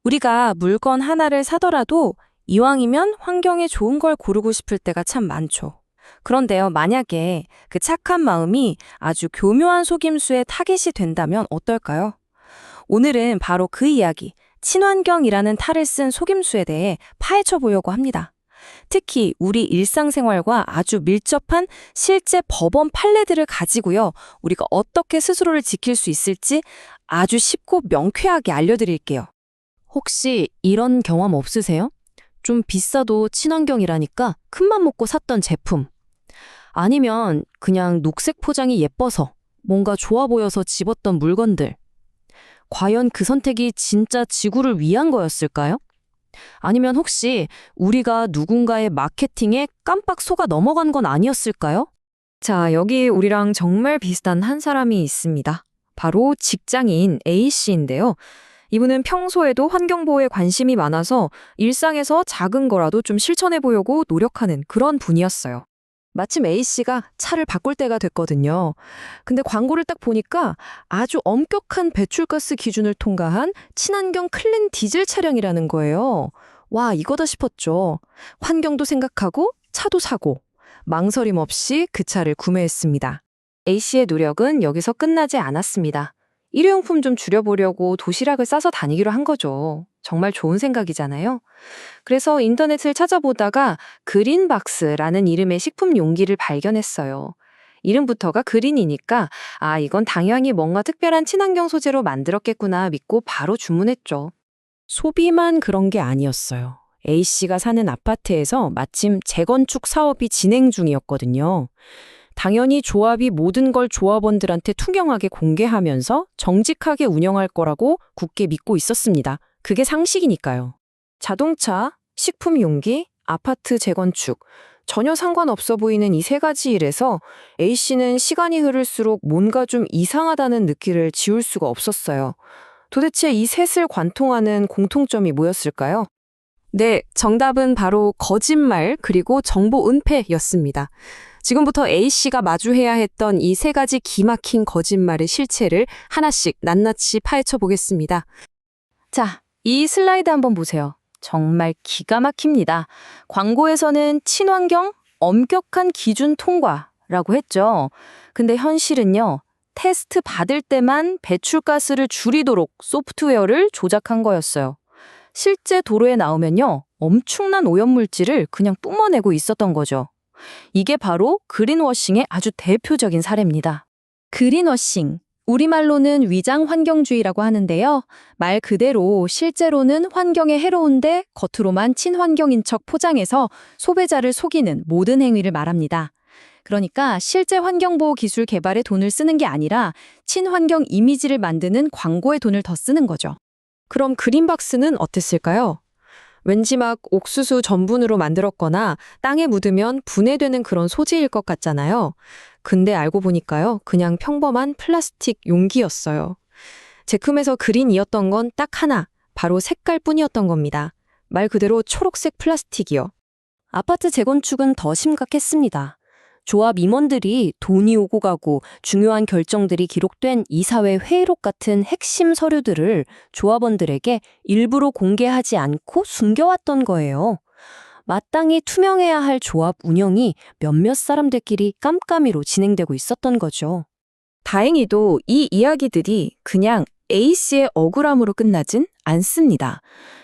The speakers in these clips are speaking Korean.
우리가 물건 하나를 사더라도 이왕이면 환경에 좋은 걸 고르고 싶을 때가 참 많죠. 그런데요, 만약에 그 착한 마음이 아주 교묘한 속임수에 타깃이 된다면 어떨까요? 오늘은 바로 그 이야기, 친환경이라는 탈을 쓴 속임수에 대해 파헤쳐 보려고 합니다. 특히 우리 일상생활과 아주 밀접한 실제 법원 판례들을 가지고요, 우리가 어떻게 스스로를 지킬 수 있을지 아주 쉽고 명쾌하게 알려드릴게요. 혹시 이런 경험 없으세요? 좀 비싸도 친환경이라니까 큰맘 먹고 샀던 제품. 아니면 그냥 녹색 포장이 예뻐서 뭔가 좋아 보여서 집었던 물건들. 과연 그 선택이 진짜 지구를 위한 거였을까요? 아니면 혹시 우리가 누군가의 마케팅에 깜빡 속아 넘어간 건 아니었을까요? 자, 여기 우리랑 정말 비슷한 한 사람이 있습니다. 바로 직장인 A씨인데요. 이분은 평소에도 환경보호에 관심이 많아서 일상에서 작은 거라도 좀 실천해 보려고 노력하는 그런 분이었어요. 마침 A씨가 차를 바꿀 때가 됐거든요. 근데 광고를 딱 보니까 아주 엄격한 배출가스 기준을 통과한 친환경 클린 디젤 차량이라는 거예요. 와, 이거다 싶었죠. 환경도 생각하고 차도 사고 망설임 없이 그 차를 구매했습니다. A씨의 노력은 여기서 끝나지 않았습니다. 일회용품 좀 줄여보려고 도시락을 싸서 다니기로 한 거죠. 정말 좋은 생각이잖아요. 그래서 인터넷을 찾아보다가 그린박스라는 이름의 식품 용기를 발견했어요. 이름부터가 그린이니까 이건 당연히 뭔가 특별한 친환경 소재로 만들었겠구나 믿고 바로 주문했죠. 소비만 그런 게 아니었어요. A씨가 사는 아파트에서 마침 재건축 사업이 진행 중이었거든요. 당연히 조합이 모든 걸 조합원들한테 투명하게 공개하면서 정직하게 운영할 거라고 굳게 믿고 있었습니다. 그게 상식이니까요. 자동차, 식품 용기, 아파트 재건축, 전혀 상관없어 보이는 이 세 가지 일에서 A씨는 시간이 흐를수록 뭔가 좀 이상하다는 느낌을 지울 수가 없었어요. 도대체 이 셋을 관통하는 공통점이 뭐였을까요? 네, 정답은 바로 거짓말 그리고 정보 은폐였습니다. 지금부터 A씨가 마주해야 했던 이 세 가지 기막힌 거짓말의 실체를 하나씩 낱낱이 파헤쳐 보겠습니다. 자, 이 슬라이드 한번 보세요. 정말 기가 막힙니다. 광고에서는 친환경, 엄격한 기준 통과라고 했죠. 근데 현실은요, 테스트 받을 때만 배출가스를 줄이도록 소프트웨어를 조작한 거였어요. 실제 도로에 나오면요, 엄청난 오염물질을 그냥 뿜어내고 있었던 거죠. 이게 바로 그린워싱의 아주 대표적인 사례입니다. 그린워싱, 우리말로는 위장 환경주의라고 하는데요. 말 그대로 실제로는 환경에 해로운데 겉으로만 친환경인 척 포장해서 소비자를 속이는 모든 행위를 말합니다. 그러니까 실제 환경보호 기술 개발에 돈을 쓰는 게 아니라 친환경 이미지를 만드는 광고에 돈을 더 쓰는 거죠. 그럼 그린박스는 어땠을까요? 왠지 막 옥수수 전분으로 만들었거나 땅에 묻으면 분해되는 그런 소재일 것 같잖아요. 근데 알고 보니까요, 그냥 평범한 플라스틱 용기였어요. 제품에서 그린이었던 건 딱 하나, 바로 색깔뿐이었던 겁니다. 말 그대로 초록색 플라스틱이요. 아파트 재건축은 더 심각했습니다. 조합 임원들이 돈이 오고 가고 중요한 결정들이 기록된 이사회 회의록 같은 핵심 서류들을 조합원들에게 일부러 공개하지 않고 숨겨왔던 거예요. 마땅히 투명해야 할 조합 운영이 몇몇 사람들끼리 깜깜이로 진행되고 있었던 거죠. 다행히도 이 이야기들이 그냥 A씨의 억울함으로 끝나진 않습니다.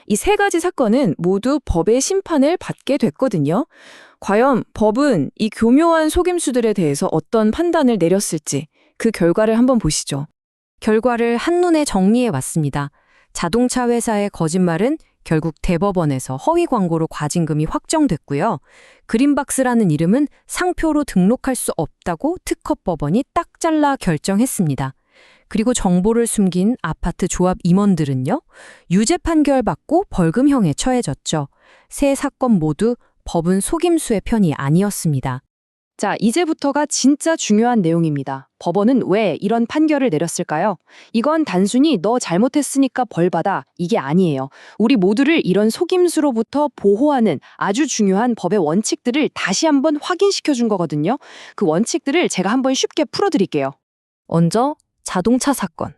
이 세 가지 사건은 모두 법의 심판을 받게 됐거든요. 과연 법은 이 교묘한 속임수들에 대해서 어떤 판단을 내렸을지 그 결과를 한번 보시죠. 결과를 한눈에 정리해 왔습니다. 자동차 회사의 거짓말은 결국 대법원에서 허위 광고로 과징금이 확정됐고요. 그린박스라는 이름은 상표로 등록할 수 없다고 특허법원이 딱 잘라 결정했습니다. 그리고 정보를 숨긴 아파트 조합 임원들은요, 유죄 판결 받고 벌금형에 처해졌죠. 세 사건 모두 법은 속임수의 편이 아니었습니다. 자, 이제부터가 진짜 중요한 내용입니다. 법원은 왜 이런 판결을 내렸을까요? 이건 단순히 너 잘못했으니까 벌 받아, 이게 아니에요. 우리 모두를 이런 속임수로부터 보호하는 아주 중요한 법의 원칙들을 다시 한번 확인시켜 준 거거든요. 그 원칙들을 제가 한번 쉽게 풀어드릴게요. 먼저 자동차 사건.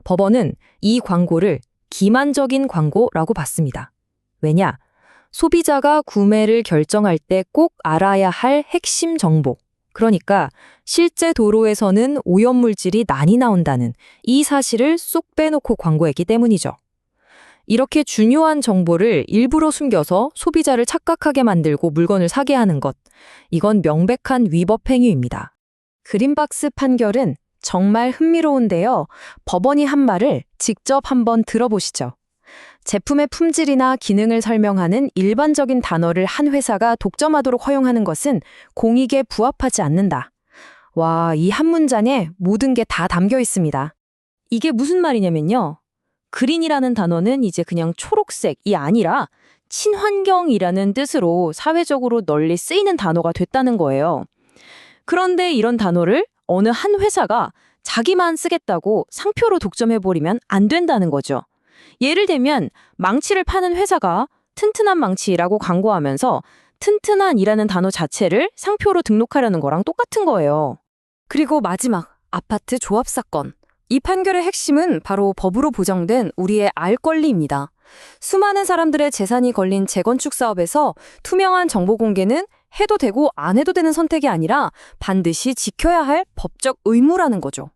법원은 이 광고를 기만적인 광고라고 봤습니다. 왜냐? 소비자가 구매를 결정할 때 꼭 알아야 할 핵심 정보. 그러니까 실제 도로에서는 오염물질이 많이 나온다는 이 사실을 쏙 빼놓고 광고했기 때문이죠. 이렇게 중요한 정보를 일부러 숨겨서 소비자를 착각하게 만들고 물건을 사게 하는 것. 이건 명백한 위법 행위입니다. 그린박스 판결은 정말 흥미로운데요. 법원이 한 말을 직접 한번 들어보시죠. 제품의 품질이나 기능을 설명하는 일반적인 단어를 한 회사가 독점하도록 허용하는 것은 공익에 부합하지 않는다. 와, 이 한 문장에 모든 게 다 담겨 있습니다. 이게 무슨 말이냐면요. 그린이라는 단어는 이제 그냥 초록색이 아니라 친환경이라는 뜻으로 사회적으로 널리 쓰이는 단어가 됐다는 거예요. 그런데 이런 단어를 어느 한 회사가 자기만 쓰겠다고 상표로 독점해버리면 안 된다는 거죠. 예를 들면 망치를 파는 회사가 튼튼한 망치라고 광고하면서 튼튼한이라는 단어 자체를 상표로 등록하려는 거랑 똑같은 거예요. 그리고 마지막, 아파트 조합 사건. 이 판결의 핵심은 바로 법으로 보장된 우리의 알 권리입니다. 수많은 사람들의 재산이 걸린 재건축 사업에서 투명한 정보 공개는 해도 되고 안 해도 되는 선택이 아니라 반드시 지켜야 할 법적 의무라는 거죠.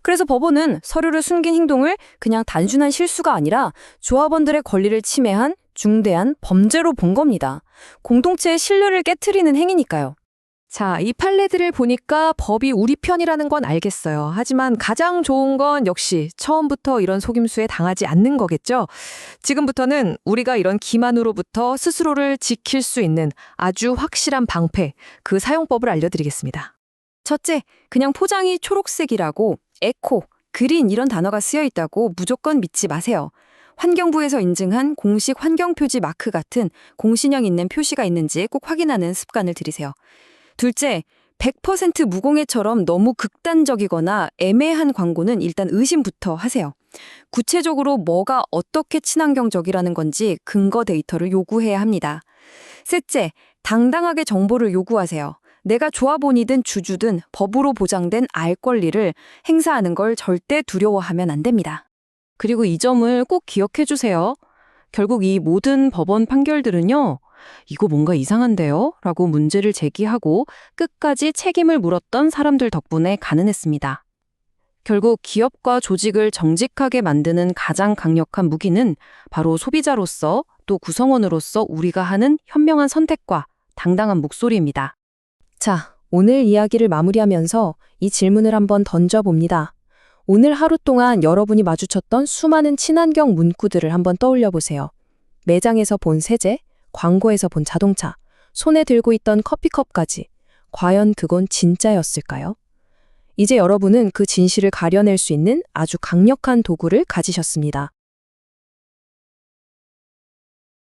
그래서 법원은 서류를 숨긴 행동을 그냥 단순한 실수가 아니라 조합원들의 권리를 침해한 중대한 범죄로 본 겁니다. 공동체의 신뢰를 깨트리는 행위니까요. 자, 이 판례들을 보니까 법이 우리 편이라는 건 알겠어요. 하지만 가장 좋은 건 역시 처음부터 이런 속임수에 당하지 않는 거겠죠? 지금부터는 우리가 이런 기만으로부터 스스로를 지킬 수 있는 아주 확실한 방패, 그 사용법을 알려드리겠습니다. 첫째, 그냥 포장이 초록색이라고 에코, 그린 이런 단어가 쓰여 있다고 무조건 믿지 마세요. 환경부에서 인증한 공식 환경표지 마크 같은 공신력 있는 표시가 있는지 꼭 확인하는 습관을 들이세요. 둘째, 100% 무공해처럼 너무 극단적이거나 애매한 광고는 일단 의심부터 하세요. 구체적으로 뭐가 어떻게 친환경적이라는 건지 근거 데이터를 요구해야 합니다. 셋째, 당당하게 정보를 요구하세요. 내가 조합원이든 주주든 법으로 보장된 알 권리를 행사하는 걸 절대 두려워하면 안 됩니다. 그리고 이 점을 꼭 기억해 주세요. 결국 이 모든 법원 판결들은요, 이거 뭔가 이상한데요? 라고 문제를 제기하고 끝까지 책임을 물었던 사람들 덕분에 가능했습니다. 결국 기업과 조직을 정직하게 만드는 가장 강력한 무기는 바로 소비자로서 또 구성원으로서 우리가 하는 현명한 선택과 당당한 목소리입니다. 자, 오늘 이야기를 마무리하면서 이 질문을 한번 던져봅니다. 오늘 하루 동안 여러분이 마주쳤던 수많은 친환경 문구들을 한번 떠올려 보세요. 매장에서 본 세제, 광고에서 본 자동차, 손에 들고 있던 커피컵까지. 과연 그건 진짜였을까요? 이제 여러분은 그 진실을 가려낼 수 있는 아주 강력한 도구를 가지셨습니다.